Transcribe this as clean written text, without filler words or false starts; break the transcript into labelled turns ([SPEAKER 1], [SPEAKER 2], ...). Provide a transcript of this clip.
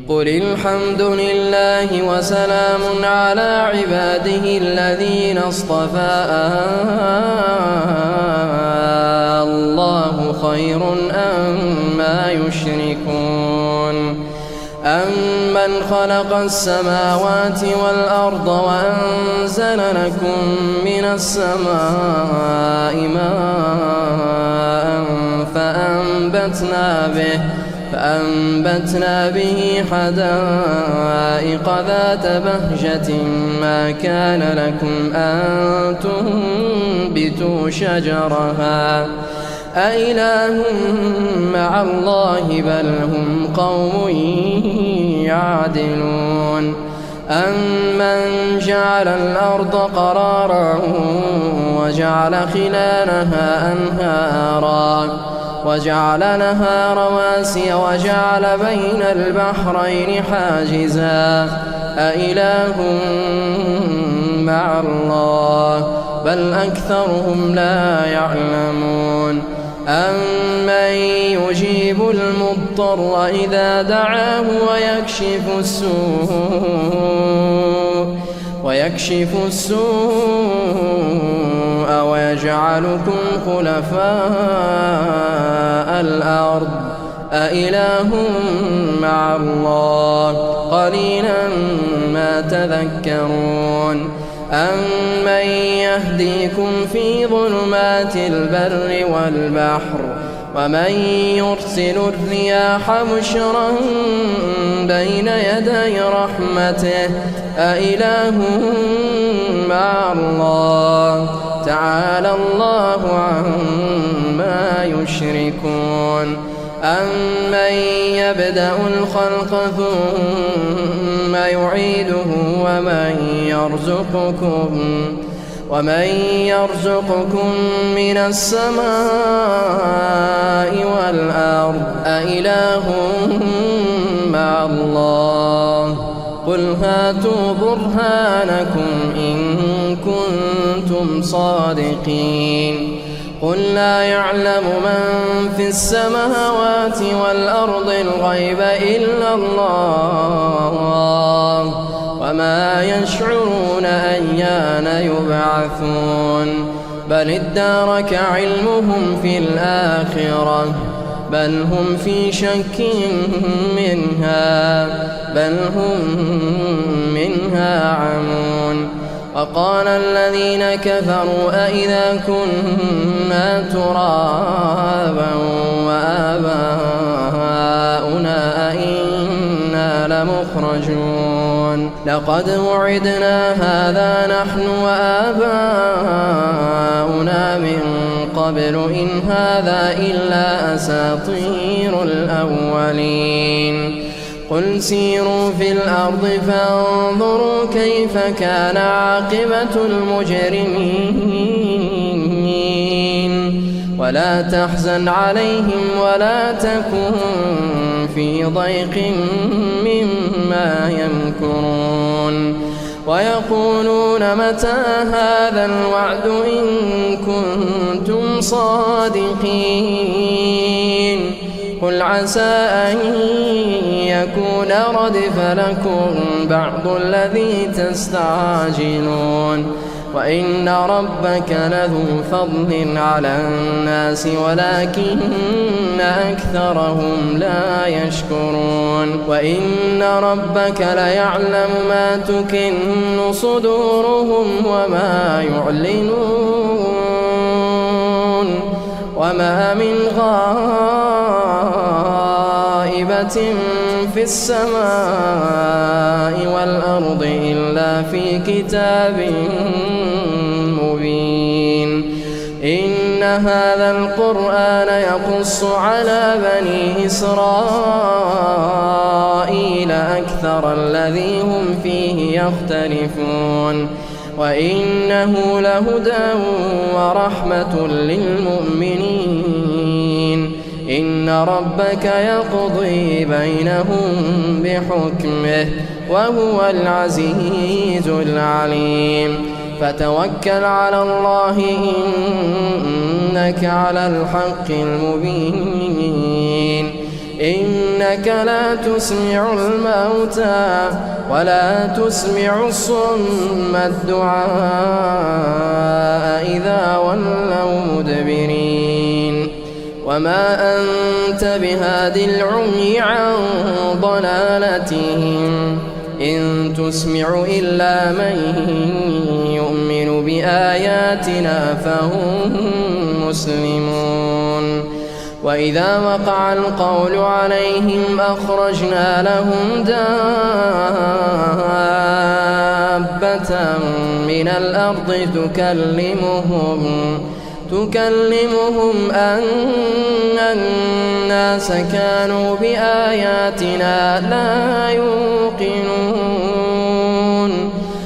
[SPEAKER 1] قل الحمد لله وسلام على عباده الذين اصطفى الله خير أما يشركون أمن خلق السماوات والأرض وأنزل لكم من السماء ماء فأنبتنا به حدائق ذات بهجة ما كان لكم أن تنبتوا شجرها أإله مع الله بل هم قوم يعدلون أمن جعل الأرض قرارا وجعل خلالها أنهارا وجعل لها رواسي وجعل بين البحرين حاجزا أإله مع الله بل أكثرهم لا يعلمون أمن يجيب المضطر إذا دعاه ويكشف السوء ويجعلكم خلفاء الأرض أإله مع الله قليلا ما تذكرون أمن يهديكم في ظلمات البر والبحر ومن يرسل الرياح بشرا بين يدي رحمته أإله مع الله تعالى الله عما يشركون أمن يبدأ الخلق ثم يعيده ومن يرزقكم من السماء والأرض أإله مع الله قل هاتوا برهانكم إن كنتم صادقين قل لا يعلم من في السماوات والأرض الغيب إلا الله وما يشعرون أيان يبعثون بل ادارك علمهم في الآخرة بل هم في شك منها بل هم منها عمون وقال الذين كفروا أئذا كنا ترابا وآباؤنا أئنا لمخرجون لقد وعدنا هذا نحن وآباؤنا من قبل إن هذا إلا أساطير الأولين قل سيروا في الأرض فانظروا كيف كان عاقبة المجرمين ولا تحزن عليهم ولا تكن في ضيق مما يمكرون ويقولون متى هذا الوعد إن كنتم صادقين قل عسى أن يكون ردف لكم بعض الذي تستعجلون وإن ربك لذو فضل على الناس ولكن أكثرهم لا يشكرون وإن ربك ليعلم ما تكن صدورهم وما يعلنون وما من غائبة في السماء والأرض إلا في كتاب مبين إن هذا القرآن يقص على بني إسرائيل أكثر الذي هم فيه يختلفون وإنه لهدى ورحمة للمؤمنين إن ربك يقضي بينهم بحكمه وهو العزيز العليم فتوكل على الله إنك على الحق المبين إنك لا تسمع الموتى ولا تسمع الصم الدعاء إذا ولوا مدبرين وما أنت بهاد العمي عن ضلالتهم إن تسمع إلا من يؤمن بآياتنا فهم مسلمون وإذا وقع القول عليهم أخرجنا لهم دابة من الأرض تكلمهم أن الناس كانوا بآياتنا لا يوقنون